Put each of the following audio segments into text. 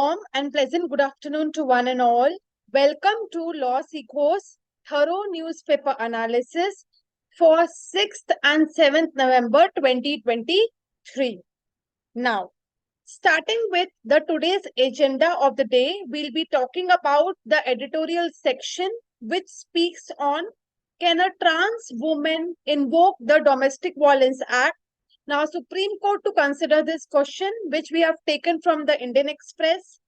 warm and pleasant good afternoon to one and all. Welcome to LawSikho's thorough newspaper analysis for 6th and 7th November 2023. Now, starting with the today's agenda of the day, we'll be talking about the editorial section which speaks on, can a trans woman invoke the Domestic Violence Act? Now, Supreme Court to consider this question, which we have taken from the Indian Express.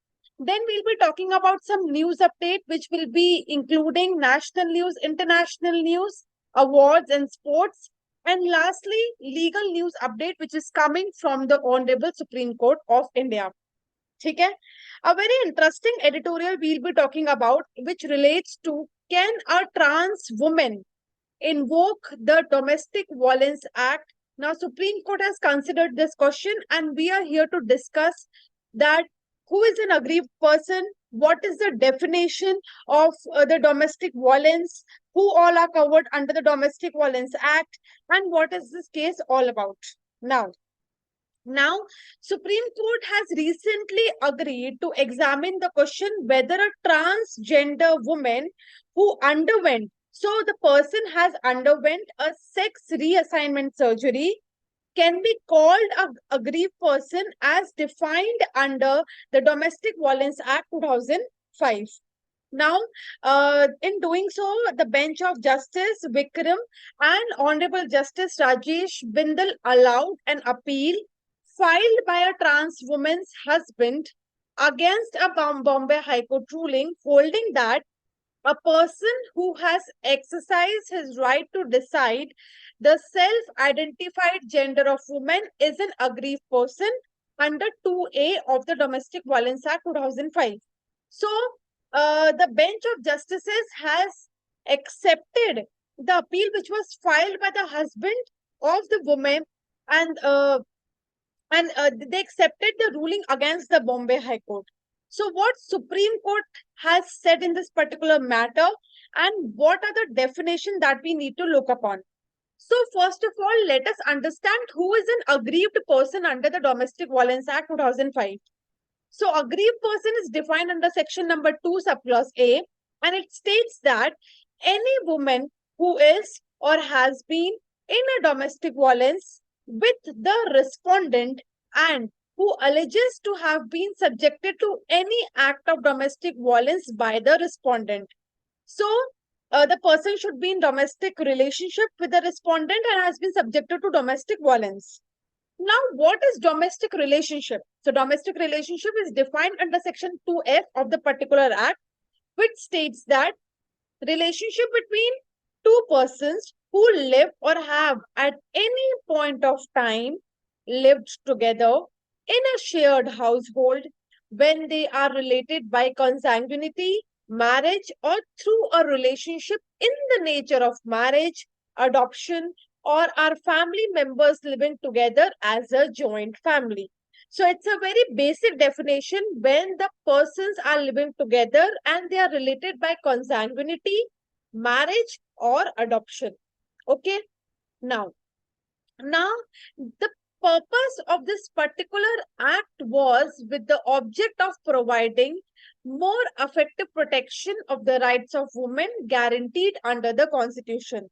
Then we'll be talking about some news update, which will be including national news, international news, awards and sports. And lastly, legal news update, which is coming from the Honorable Supreme Court of India. Okay? A very interesting editorial we'll be talking about, which relates to, can a trans woman invoke the Domestic Violence Act? Now, Supreme Court has considered this question and we are here to discuss that who is an aggrieved person, what is the definition of the domestic violence, who all are covered under the Domestic Violence Act, and what is this case all about. Now, Supreme Court has recently agreed to examine the question whether a transgender woman who underwent, so the person has underwent a sex reassignment surgery, can be called a aggrieved person as defined under the Domestic Violence Act 2005. Now, in doing so, the bench of Justice Vikram and Honorable Justice Rajesh Bindal allowed an appeal filed by a trans woman's husband against a Bombay High Court ruling holding that a person who has exercised his right to decide the self-identified gender of woman is an aggrieved person under 2A of the Domestic Violence Act 2005. So, the bench of justices has accepted the appeal which was filed by the husband of the woman, and they accepted the ruling against the Bombay High Court. So what Supreme Court has said in this particular matter, and what are the definition that we need to look upon. So first of all, let us understand who is an aggrieved person under the Domestic Violence Act 2005. So aggrieved person is defined under section number 2 subclause A, and it states that any woman who is or has been in a domestic violence with the respondent and who alleges to have been subjected to any act of domestic violence by the respondent. So, the person should be in domestic relationship with the respondent and has been subjected to domestic violence. Now, what is domestic relationship? So, domestic relationship is defined under section 2F of the particular act, which states that relationship between two persons who live or have at any point of time lived together in a shared household when they are related by consanguinity, marriage, or through a relationship in the nature of marriage, adoption, or are family members living together as a joint family. So it's a very basic definition when the persons are living together and they are related by consanguinity, marriage, or adoption. Okay. Now, the purpose of this particular act was with the object of providing more effective protection of the rights of women guaranteed under the Constitution.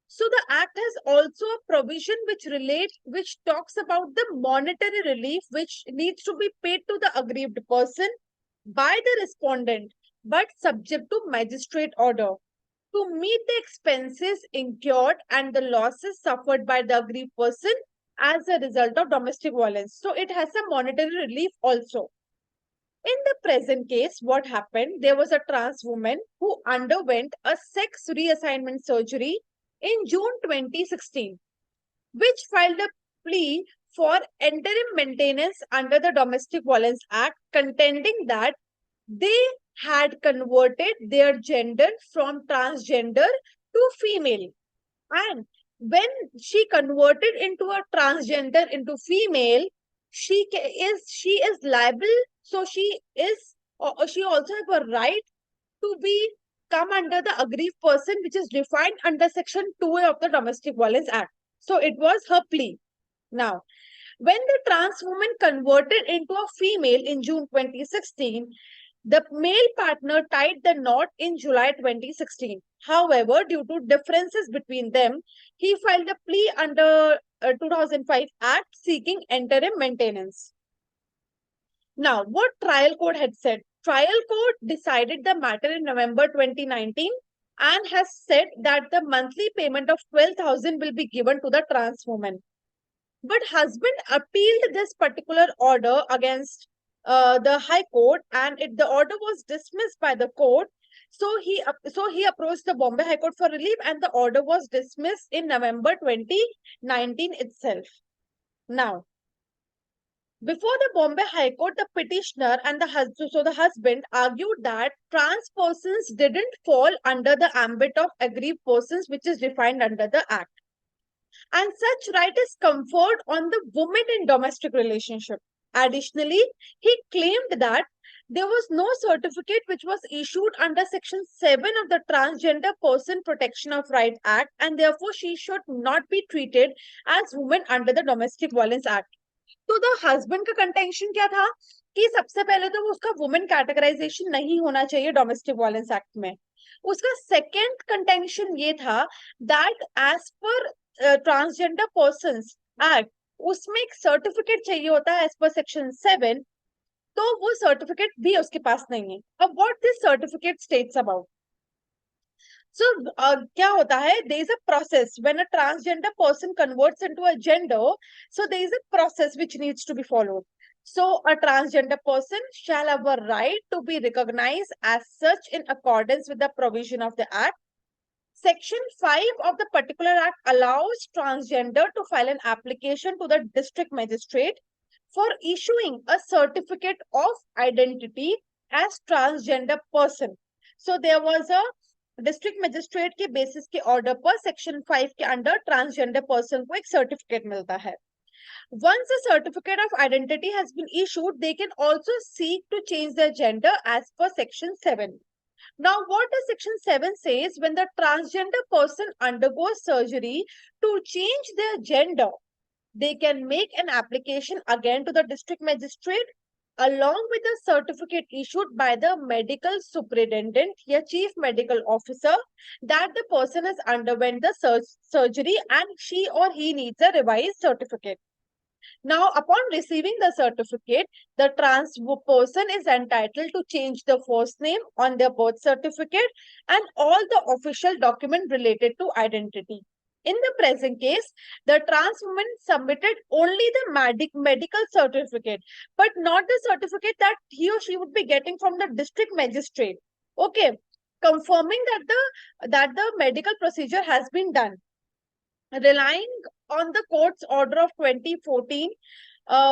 So the act has also a provision which talks about the monetary relief which needs to be paid to the aggrieved person by the respondent, but subject to magistrate order to meet the expenses incurred and the losses suffered by the aggrieved person as a result of domestic violence. So it has a monetary relief also. In the present case, what happened? There was a trans woman who underwent a sex reassignment surgery in June 2016, which filed a plea for interim maintenance under the Domestic Violence Act, contending that they had converted their gender from transgender to female. And when she converted into a transgender into female, she is liable. So she also has a right to be come under the aggrieved person, which is defined under section 2A of the Domestic Violence Act. So it was her plea. Now, When the trans woman converted into a female in June 2016, the male partner tied the knot in July 2016. However, due to differences between them, he filed a plea under 2005 Act seeking interim maintenance. Now, what trial court had said? Trial court decided the matter in November 2019 and has said that the monthly payment of 12,000 will be given to the trans woman. But husband appealed this particular order against the High Court, and the order was dismissed by the court. So he approached the Bombay High Court for relief, and the order was dismissed in November 2019 itself. Now, before the Bombay High Court, the petitioner and the husband argued that trans persons didn't fall under the ambit of aggrieved persons, which is defined under the Act. And such right is conferred on the woman in domestic relationship. Additionally, he claimed that there was no certificate which was issued under Section 7 of the Transgender Person Protection of Rights Act, and therefore she should not be treated as woman under the Domestic Violence Act. तो the husband का contention क्या था कि सबसे पहले तो उसका women categorisation नहीं होना चाहिए डोमेस्टिक वायलेंस एक्ट में. उसका सेकंड कंटेंशन ये था that as per transgender persons act उसमें एक सर्टिफिकेट चाहिए होता है एज पर सेक्शन 7, तो वो सर्टिफिकेट भी उसके पास नहीं है. अब what this certificate states about. So, क्या होता है? There is a process when a transgender person converts into a gender. So, there is a process which needs to be followed. So, a transgender person shall have a right to be recognized as such in accordance with the provision of the Act. Section 5 of the particular Act allows transgender to file an application to the district magistrate for issuing a certificate of identity as transgender person. So, there was a district magistrate के basis के order पर section 5 के under transgender person को एक certificate मिलता है. Once a certificate of identity has been issued, they can also seek to change their gender as per section 7. Now, what does section 7 says? When the transgender person undergoes surgery to change their gender, they can make an application again to the district magistrate along with a certificate issued by the medical superintendent or chief medical officer that the person has underwent the surgery and she or he needs a revised certificate. Now, upon receiving the certificate, the trans person is entitled to change the first name on their birth certificate and all the official documents related to identity. In the present case, the trans woman submitted only the medical certificate, but not the certificate that he or she would be getting from the district magistrate. Okay, confirming that the medical procedure has been done. Relying on the court's order of 2014,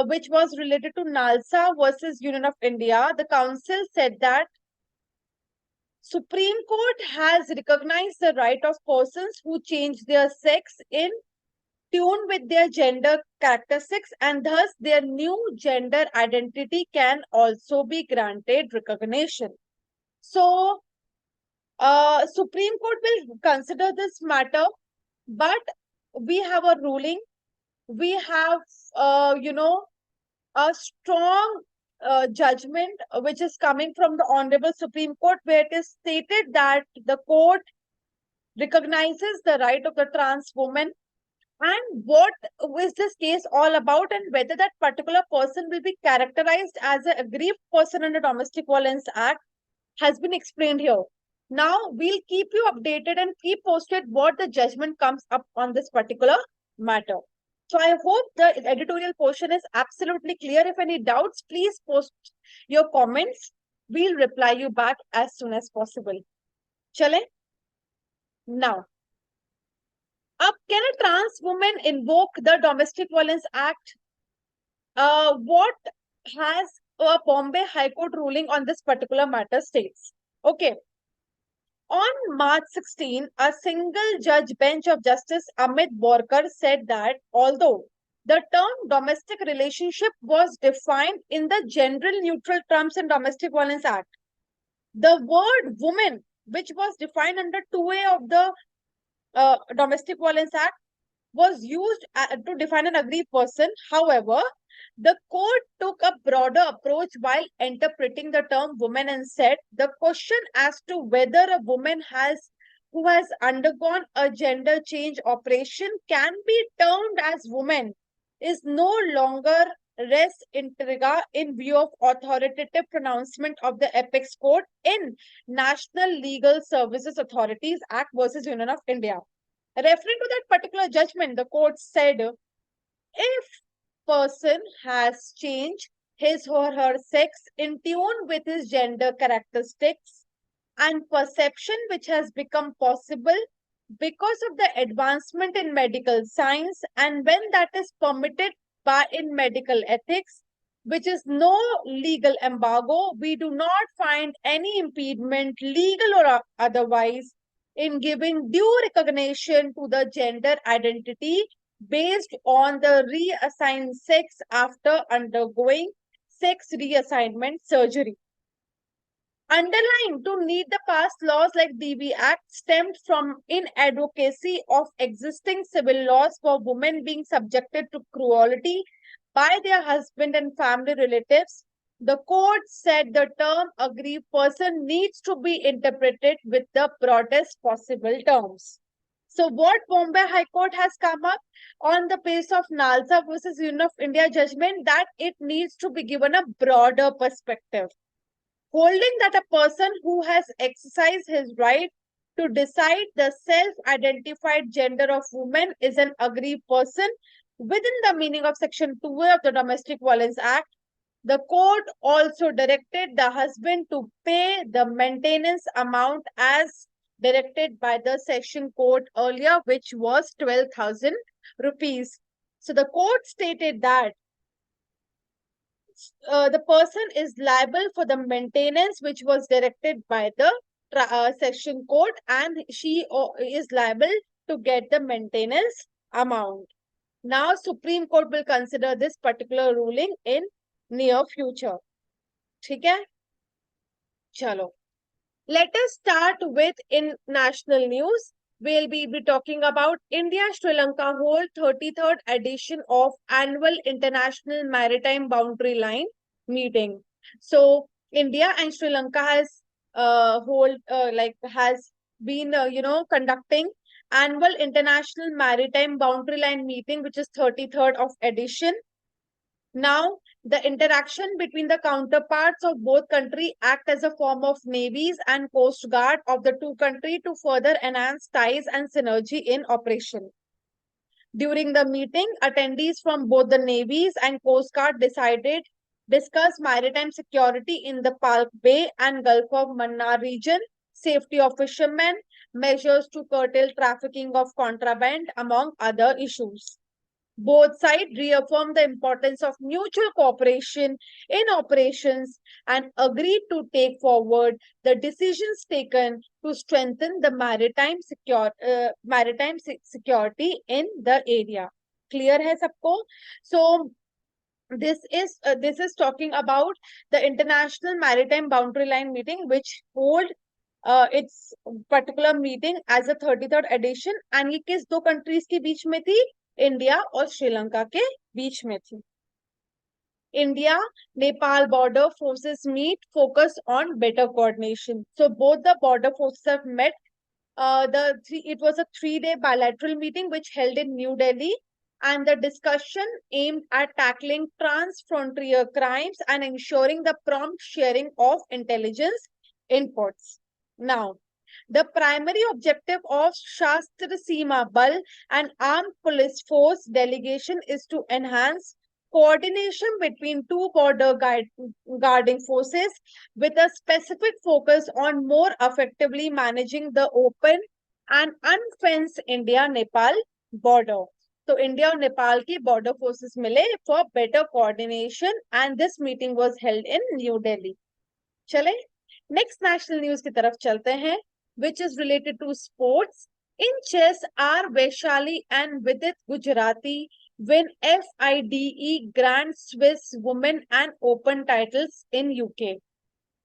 which was related to NALSA versus Union of India, the council said that Supreme Court has recognized the right of persons who change their sex in tune with their gender characteristics, and thus their new gender identity can also be granted recognition. So, Supreme Court will consider this matter, but we have a ruling. We have, a strong judgment which is coming from the Honorable Supreme Court, where it is stated that the court recognizes the right of the trans woman, and what is this case all about, and whether that particular person will be characterized as an aggrieved person under Domestic Violence Act has been explained here. Now, we'll keep you updated and keep posted what the judgment comes up on this particular matter. So I hope the editorial portion is absolutely clear. If any doubts, please post your comments. We'll reply you back as soon as possible. Chale? Now, can a trans woman invoke the Domestic Violence Act? What has a Bombay High Court ruling on this particular matter states? Okay. On March 16, a single judge bench of Justice Amit Borkar said that although the term domestic relationship was defined in the general neutral terms in Domestic Violence Act, the word woman, which was defined under 2A of the Domestic Violence Act, was used to define an aggrieved person. However, the court took a broader approach while interpreting the term woman and said the question as to whether a woman who has undergone a gender change operation can be termed as woman is no longer res intriga in view of authoritative pronouncement of the apex court in National Legal Services Authorities Act versus Union of India. Referring to that particular judgment, the court said if person has changed his or her sex in tune with his gender characteristics and perception which has become possible because of the advancement in medical science, and when that is permitted by in medical ethics, which is no legal embargo, we do not find any impediment, legal or otherwise, in giving due recognition to the gender identity based on the reassigned sex after undergoing sex reassignment surgery. Underlying to need the past laws like DB Act stemmed from inadvocacy of existing civil laws for women being subjected to cruelty by their husband and family relatives. The court said the term aggrieved person needs to be interpreted with the broadest possible terms. So what Bombay High Court has come up on the basis of Nalsa versus Union of India judgment, that it needs to be given a broader perspective, holding that a person who has exercised his right to decide the self-identified gender of woman is an aggrieved person within the meaning of Section 2 of the Domestic Violence Act. The court also directed the husband to pay the maintenance amount as directed by the session court earlier, which was 12,000 rupees. So the court stated that the person is liable for the maintenance which was directed by the session court, and she is liable to get the maintenance amount. Now, Supreme Court will consider this particular ruling in near future. ठीक है? चलो. Let us start with international news. We'll be talking about India-Sri Lanka hold 33rd edition of annual International Maritime Boundary Line meeting. So India and Sri Lanka has been conducting annual International Maritime Boundary Line meeting, which is 33rd of edition. Now, the interaction between the counterparts of both countries act as a form of navies and coast guard of the two countries to further enhance ties and synergy in operation. During the meeting, attendees from both the navies and coast guard discuss maritime security in the Palk Bay and Gulf of Mannar region, safety of fishermen, measures to curtail trafficking of contraband, among other issues. Both sides reaffirmed the importance of mutual cooperation in operations and agreed to take forward the decisions taken to strengthen the maritime security in the area. Clear hai sabko? So this is talking about the International Maritime Boundary Line meeting, which hold its particular meeting as a 33rd edition, and ये किस दो countries के बीच में थी? India और श्रीलंका के बीच में थी. India Nepal border forces meet, focus on better coordination. So both the border forces have met. It was a 3-day bilateral meeting which held in New Delhi, and the discussion aimed at tackling trans-frontier crimes and ensuring the prompt sharing of intelligence inputs. Now, the primary objective of Shastra Seema Bal and Armed Police Force delegation is to enhance coordination between two border guarding forces with a specific focus on more effectively managing the open and unfenced India-Nepal border. So India और Nepal की border forces मिले for better coordination, and this meeting was held in New Delhi. चले next national news की तरफ चलते हैं, which is related to sports. In chess, R. Vaishali and Vidit Gujrathi win FIDE Grand Swiss Women and Open titles in UK.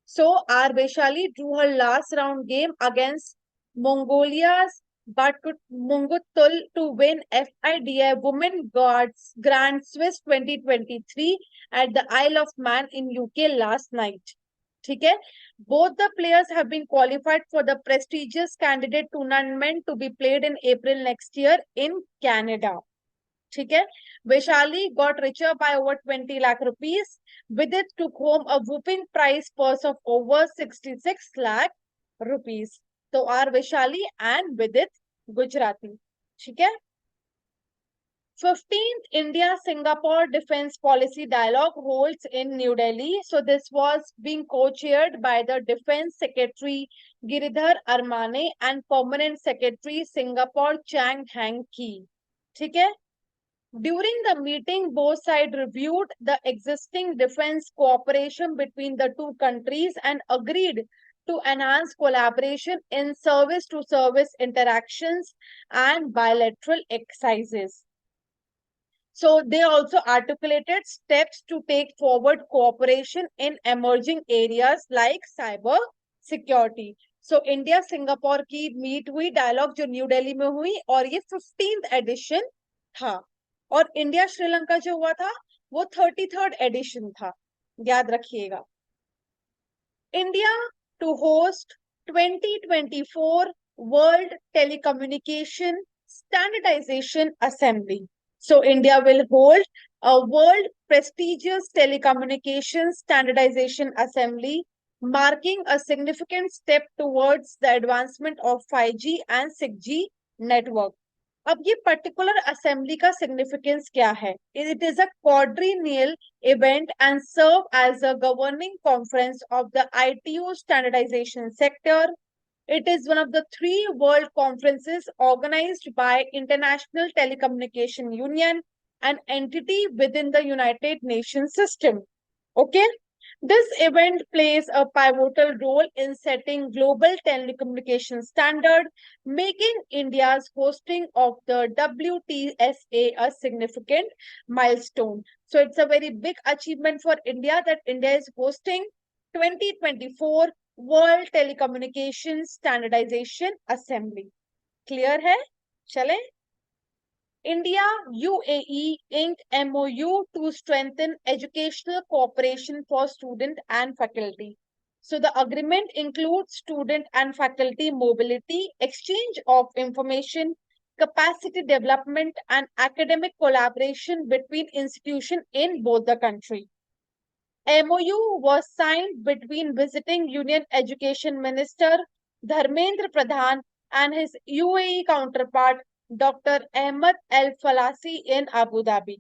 So, R. Vaishali drew her last round game against Mongolia's Mungutul to win FIDE Women Guards Grand Swiss 2023 at the Isle of Man in UK last night. Okay? Both the players have been qualified for the prestigious candidate tournament to be played in April next year in Canada. Okay? Vaishali got richer by over 20 lakh rupees. Vidit took home a whooping prize purse of over 66 lakh rupees. So are Vaishali and Vidit Gujrathi. ठीक है? 15th India-Singapore Defense Policy Dialogue holds in New Delhi. So this was being co-chaired by the Defense Secretary Giridhar Armane and Permanent Secretary Singapore Chang Hang Ki. ठीक है? During the meeting, both sides reviewed the existing defense cooperation between the two countries and agreed to enhance collaboration in service-to-service interactions and bilateral exercises. So they also articulated steps to take forward cooperation in emerging areas like cyber security. So India Singapore की meet हुई dialogue जो new Delhi में हुई और ये 15th addition था और India Sri Lanka जो हुआ था वो 33rd एडिशन था, याद रखिएगा. India to host 2024 World Telecommunication Standardization Assembly. So India will hold a world prestigious telecommunications standardization assembly, marking a significant step towards the advancement of 5G and 6G network. अब ये particular assembly का significance क्या है? It is a quadrennial event and serve as a governing conference of the ITO standardization sector. It is one of the 3 world conferences organized by International Telecommunication Union, an entity within the United Nations system. Okay? This event plays a pivotal role in setting global telecommunication standard, making India's hosting of the WTSA a significant milestone. So it's a very big achievement for India that India is hosting 2024 World Telecommunication Standardization Assembly. Clear है? चले? India UAE inked MOU to strengthen educational cooperation for student and faculty. So the agreement includes student and faculty mobility, exchange of information, capacity development, and academic collaboration between institutions in both the country. MOU was signed between visiting Union Education Minister Dharmendra Pradhan and his UAE counterpart Dr. Ahmed Al Falasi in Abu Dhabi.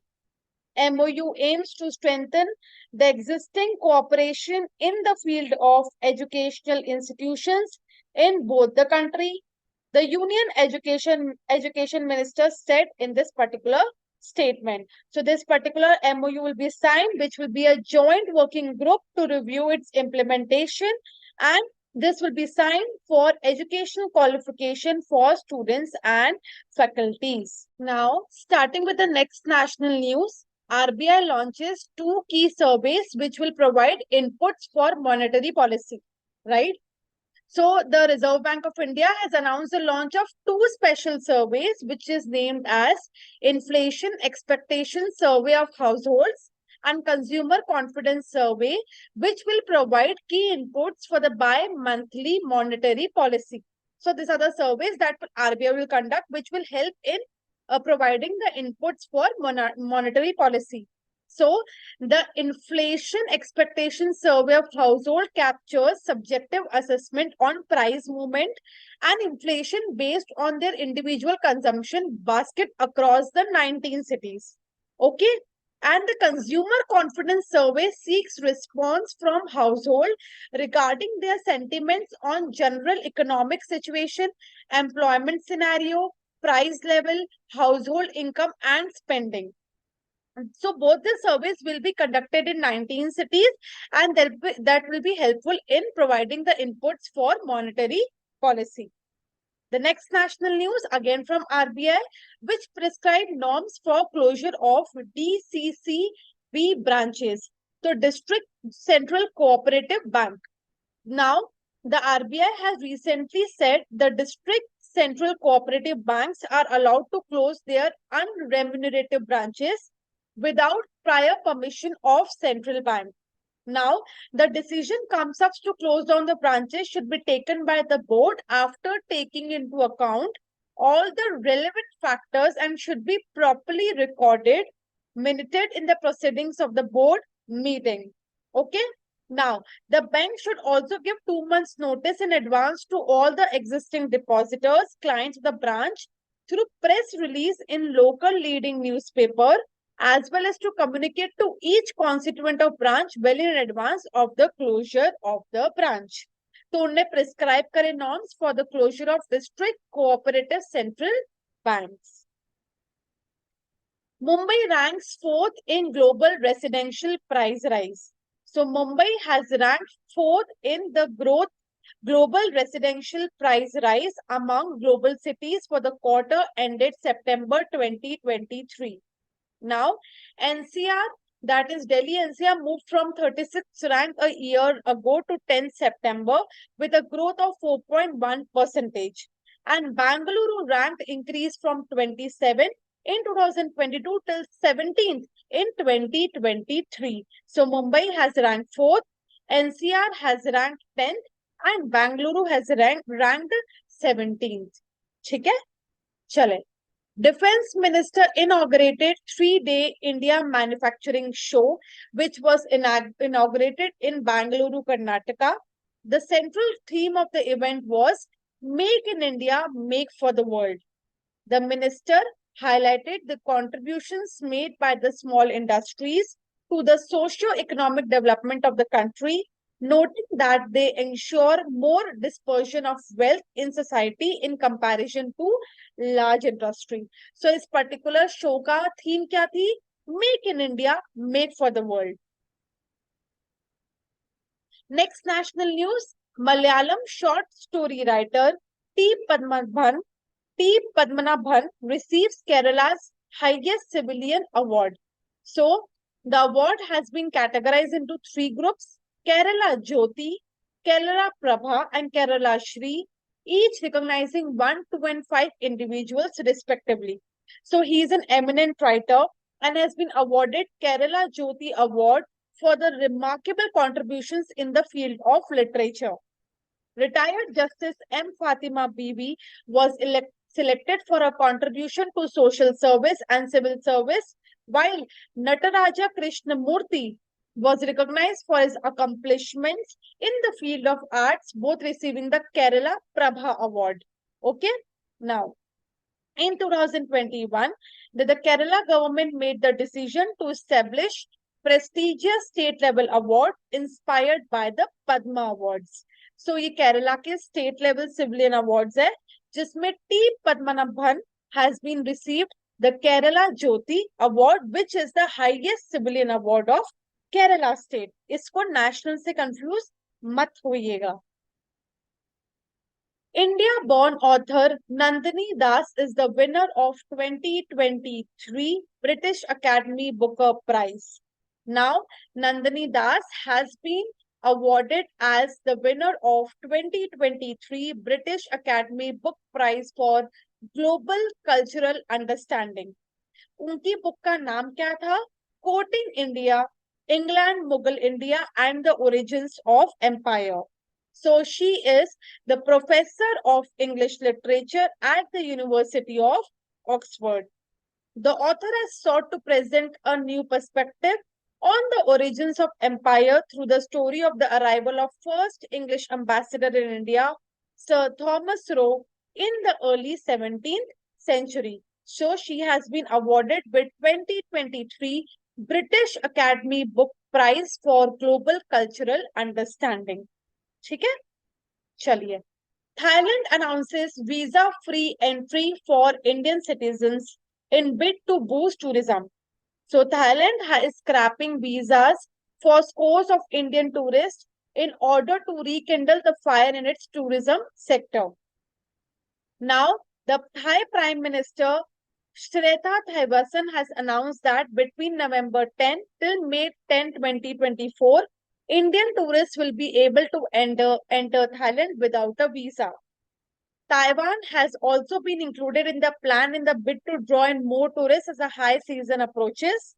MOU aims to strengthen the existing cooperation in the field of educational institutions in both the country. The Union Education Minister said in this particular statement. So this particular MOU will be signed, which will be a joint working group to review its implementation, and this will be signed for educational qualification for students and faculties. Now, starting with the next national news, RBI launches 2 key surveys which will provide inputs for monetary policy, right? So the Reserve Bank of India has announced the launch of 2 special surveys, which is named as Inflation Expectation Survey of Households and Consumer Confidence Survey, which will provide key inputs for the bi-monthly monetary policy. So these are the surveys that RBI will conduct, which will help in providing the inputs for monetary policy. So the Inflation Expectation Survey of Household captures subjective assessment on price movement and inflation based on their individual consumption basket across the 19 cities. Okay? And the Consumer Confidence Survey seeks response from household regarding their sentiments on general economic situation, employment scenario, price level, household income, and spending. So both the surveys will be conducted in 19 cities, and that will be helpful in providing the inputs for monetary policy. The next national news, again from RBI, which prescribe norms for closure of DCCB branches, so District Central Cooperative Bank. Now, the RBI has recently said the District central cooperative banks are allowed to close their unremunerative branches without prior permission of central bank. Now, the decision comes up to close down the branches should be taken by the board after taking into account all the relevant factors and should be properly recorded, minuted in the proceedings of the board meeting. Okay. Now, the bank should also give 2 months notice in advance to all the existing depositors, clients of the branch through press release in local leading newspaper, as well as to communicate to each constituent of branch well in advance of the closure of the branch. तो उन्हें prescribe करे norms for the closure of district cooperative central banks. Mumbai ranks 4th in global residential price rise. So Mumbai has ranked 4th in the global residential price rise among global cities for the quarter ended September 2023. Now, NCR, that is Delhi NCR, moved from 36th rank a year ago to 10th September with a growth of 4.1%. And Bangalore ranked increased from 27 in 2022 till 17th in 2023. So Mumbai has ranked 4th, NCR has ranked 10th, and Bangalore has ranked 17th. ठीक है? चले. Defense Minister inaugurated 3-day India Manufacturing Show, which was inaugurated in Bangalore, Karnataka. The central theme of the event was Make in India, Make for the World. The minister highlighted the contributions made by the small industries to the socio-economic development of the country, noting that they ensure more dispersion of wealth in society in comparison to large industry. So इस particular show का theme क्या थी? Make in India, Make for the World. Next national news, Malayalam short story writer T. Padmanabhan receives Kerala's highest civilian award. So the award has been categorized into 3 groups: Kerala Jyoti, Kerala Prabha, and Kerala Shri, each recognizing 1, 2, and 5 individuals respectively. So he is an eminent writer and has been awarded Kerala Jyoti Award for the remarkable contributions in the field of literature. Retired Justice M. Fatima Bibi was selected for a contribution to social service and civil service, while Nataraja Krishnamurthy was recognized for his accomplishments in the field of arts, both receiving the Kerala Prabha Award. Okay, now in 2021, the Kerala government made the decision to establish prestigious state-level award inspired by the Padma Awards. So ये केरला के state level civilian awards है, जिसमें T. Padmanabhan has been received the Kerala Jyoti Award, which is the highest civilian award of Kerala state. इसको national से confuse मत होइएगा. India-born author Nandini Das is the winner of 2023 British Academy Booker Prize. Now, Nandini Das has been awarded as the winner of 2023 British Academy Book Prize for Global Cultural Understanding. उनकी book का नाम क्या था? Quoting India, England, Mughal India and the Origins of Empire. So she is the professor of English literature at the University of Oxford. The author has sought to present a new perspective on the origins of empire through the story of the arrival of first English ambassador in India, Sir Thomas Roe, in the early 17th century. So she has been awarded with 2023 British Academy Book Prize for Global Cultural Understanding. ठीक है? चलिए. Thailand announces visa-free entry for Indian citizens in bid to boost tourism. So Thailand is scrapping visas for scores of Indian tourists in order to rekindle the fire in its tourism sector. Now, the Thai Prime Minister Shreta Thavisin has announced that between November 10 till May 10, 2024, Indian tourists will be able to enter Thailand without a visa. Taiwan has also been included in the plan in the bid to draw in more tourists as the high season approaches.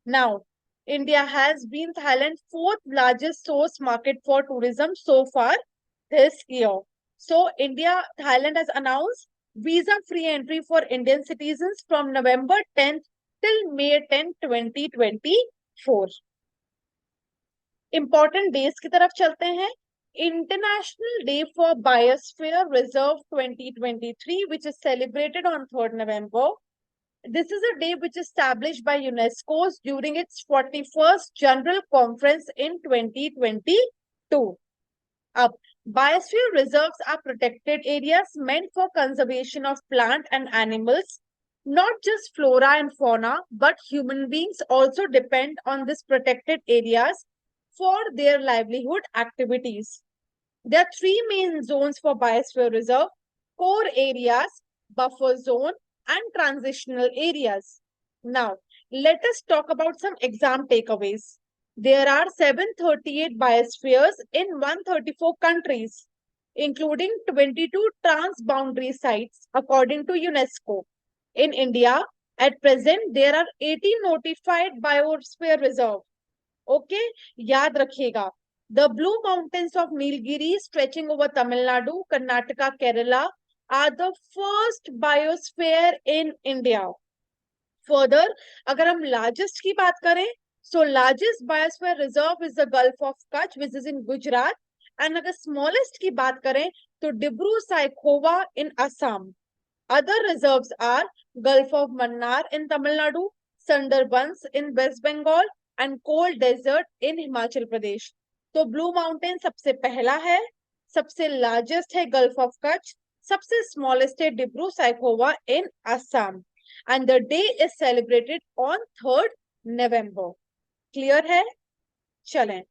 Now, India has been Thailand's fourth largest source market for tourism so far this year. So, Thailand has announced visa-free entry for Indian citizens from November 10th till May 10, 2024. Important days की तरफ चलते हैं. International Day for Biosphere Reserve 2023, which is celebrated on 3rd November. This is a day which is established by UNESCO during its 41st General Conference in 2022. Up, biosphere reserves are protected areas meant for conservation of plant and animals. Not just flora and fauna, but human beings also depend on these protected areas for their livelihood activities. There are three main zones for biosphere reserve: core areas, buffer zone, and transitional areas. Now, let us talk about some exam takeaways. There are 738 biospheres in 134 countries, including 22 transboundary sites, according to UNESCO. In India, at present, there are 80 notified biosphere reserves. Okay, याद रखिएगा. The Blue Mountains of Nilgiri, stretching over Tamil Nadu, Karnataka, Kerala, are the first biosphere in India. Further, अगर हम largest की बात करें, so largest biosphere reserve is the Gulf of Kutch, which is in Gujarat, and अगर smallest की बात करें, तो Dibru-Saikhowa in Assam. Other reserves are Gulf of Mannar in Tamil Nadu, Sundarbans in West Bengal, and Cold Desert in Himachal Pradesh. तो blue mountain सबसे पहला है, सबसे लार्जेस्ट है गल्फ ऑफ कच्छ, सबसे स्मॉलेस्ट है Dibru Saikhowa in Assam, and the day is celebrated on 3rd November. Clear है? चलें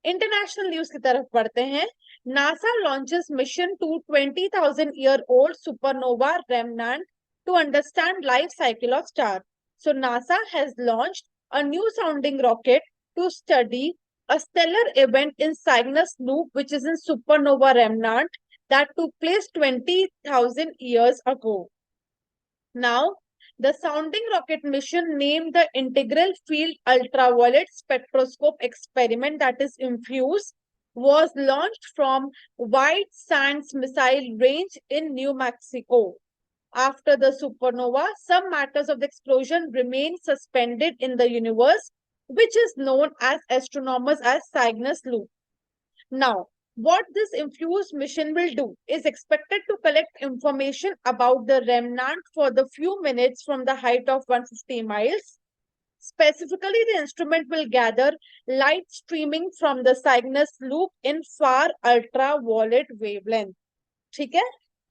इंटरनेशनल न्यूज की तरफ बढ़ते हैं. NASA launches mission to 20,000-year-old supernova remnant to understand life cycle of star. So NASA has launched a new sounding rocket to study a stellar event in Cygnus Loop, which is in supernova remnant that took place 20,000 years ago. Now, the sounding rocket mission, named the Integral Field Ultraviolet Spectroscope Experiment, that is INFUSE, was launched from White Sands Missile Range in New Mexico. After the supernova, some matters of the explosion remain suspended in the universe, which is known as astronomers as Cygnus Loop. Now, what this INFUSE mission will do is expected to collect information about the remnant for the few minutes from the height of 150 miles. Specifically, the instrument will gather light streaming from the Cygnus Loop in far ultraviolet wavelength. ठीक है?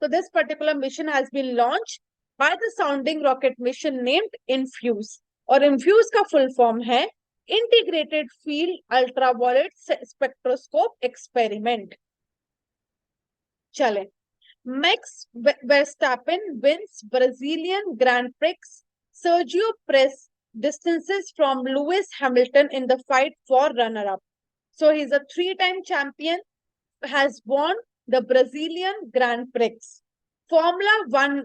So this particular mission has been launched by the sounding rocket mission named INFUSE. और INFUSE का full form है Integrated Field Ultraviolet Spectroscope Experiment. चलें. Max Verstappen wins Brazilian Grand Prix. Sergio Perez distances from Lewis Hamilton in the fight for runner-up. So he's a 3-time champion, has won the Brazilian Grand Prix. Formula 1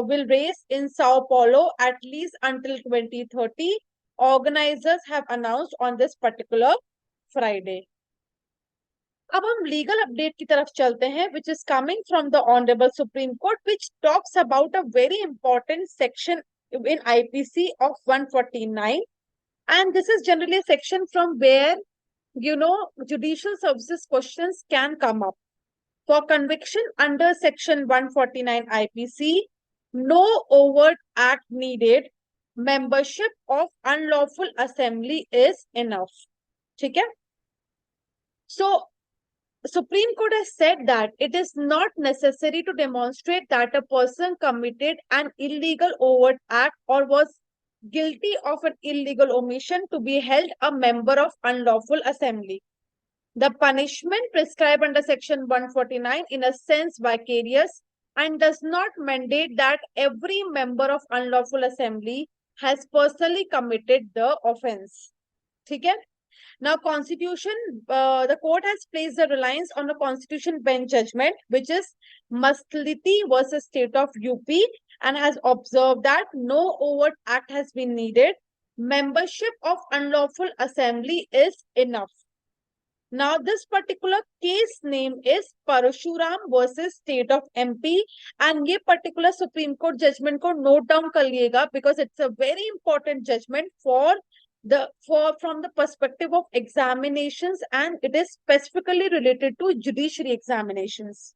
will race in Sao Paulo at least until 2030. Organizers have announced on this particular Friday. अब हम legal update की तरफ चलते हैं, which is coming from the Honorable Supreme Court, which talks about a very important section in IPC of 149, and this is generally a section from where judicial services questions can come up. For conviction under section 149 IPC, no overt act needed. Membership of unlawful assembly is enough. ठीक है? So, Supreme Court has said that it is not necessary to demonstrate that a person committed an illegal overt act or was guilty of an illegal omission to be held a member of unlawful assembly. The punishment prescribed under section 149 in a sense vicarious and does not mandate that every member of unlawful assembly has personally committed the offense. ठीक है? Now, the court has placed the reliance on a constitution bench judgment, which is Masliti versus State of UP, and has observed that no overt act has been needed. Membership of unlawful assembly is enough. Now, this particular case name is Parashuram versus State of MP, and ये particular Supreme Court judgment को note down कर लिएगा, because it's a very important judgment from the perspective of examinations, and it is specifically related to judiciary examinations.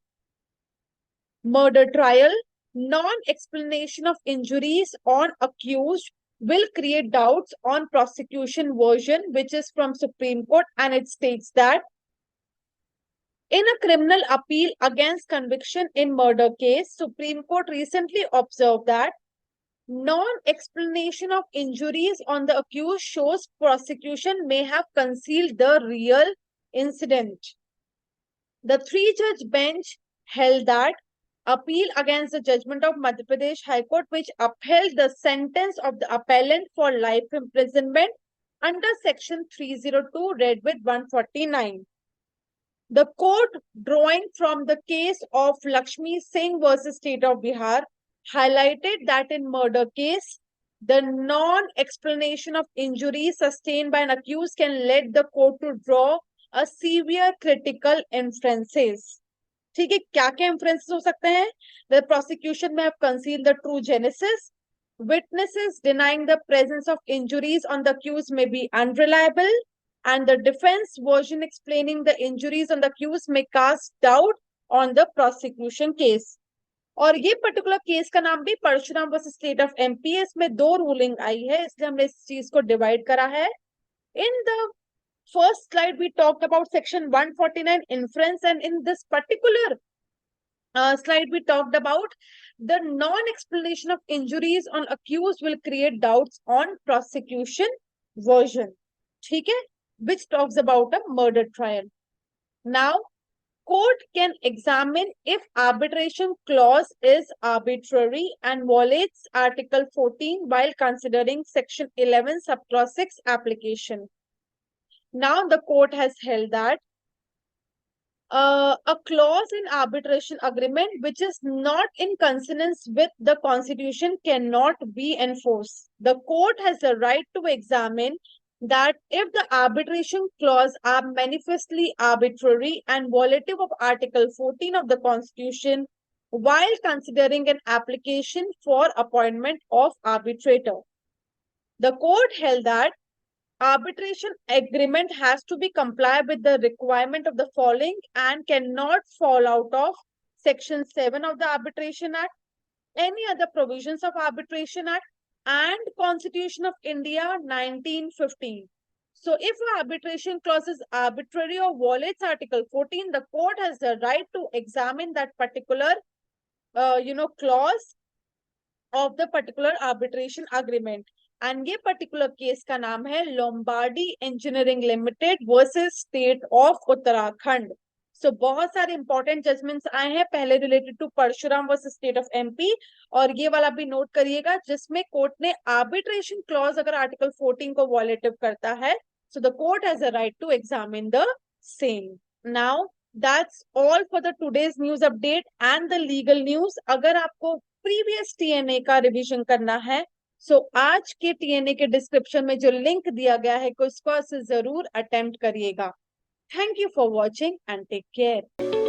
Murder trial, non-explanation of injuries on accused will create doubts on prosecution version, which is from Supreme Court, and it states that in a criminal appeal against conviction in murder case, Supreme Court recently observed that non-explanation of injuries on the accused shows prosecution may have concealed the real incident. The three-judge bench held that appeal against the judgment of Madhya Pradesh High Court, which upheld the sentence of the appellant for life imprisonment under Section 302, read with 149. The court, drawing from the case of Lakshmi Singh versus State of Bihar, highlighted that in murder case, the non-explanation of injuries sustained by an accused can lead the court to draw a severe critical inferences. ठीक है, क्या क्या inferences हो सकते हैं? The prosecution may have concealed the true genesis. Witnesses denying the presence of injuries on the accused may be unreliable, and the defense version explaining the injuries on the accused may cast doubt on the prosecution case. और ये particular case का नाम भी Parashuram versus state of MP है. इसमें दो ruling आई है, इसलिए हमने इस चीज को डिवाइड करा है. In the first slide we talked about section 149 inference, and in this particular slide we talked about the non-explanation of injuries on accused will create doubts on prosecution version, ठीक है, which talks about a murder trial. Now, court can examine if arbitration clause is arbitrary and violates Article 14 while considering Section 11 subclause 6 application. Now, the court has held that a clause in arbitration agreement which is not in consonance with the constitution cannot be enforced. The court has the right to examine that if the arbitration clause are manifestly arbitrary and violative of Article 14 of the Constitution while considering an application for appointment of arbitrator. The court held that arbitration agreement has to be complied with the requirement of the following and cannot fall out of Section 7 of the Arbitration Act, any other provisions of Arbitration Act, and Constitution of India 1915. So if an arbitration clause is arbitrary or violates Article 14, the court has the right to examine that particular clause of the particular arbitration agreement. And ये particular case का नाम है Lombardy Engineering Limited versus State of Uttarakhand. So बहुत सारे important judgments आए हैं, पहले related to Parshuram versus State of MP, और ये वाला भी note करिएगा जिसमें कोर्ट ने arbitration clause अगर Article 14 को violative करता है, so the court has a right to examine the same. Now that's all for the today's news update and the legal news. अगर आपको previous TNA का revision करना है, सो आज के टीएनए के डिस्क्रिप्शन में जो लिंक दिया गया है उसको जरूर अटेम्प्ट करिएगा. Thank you for watching and take care.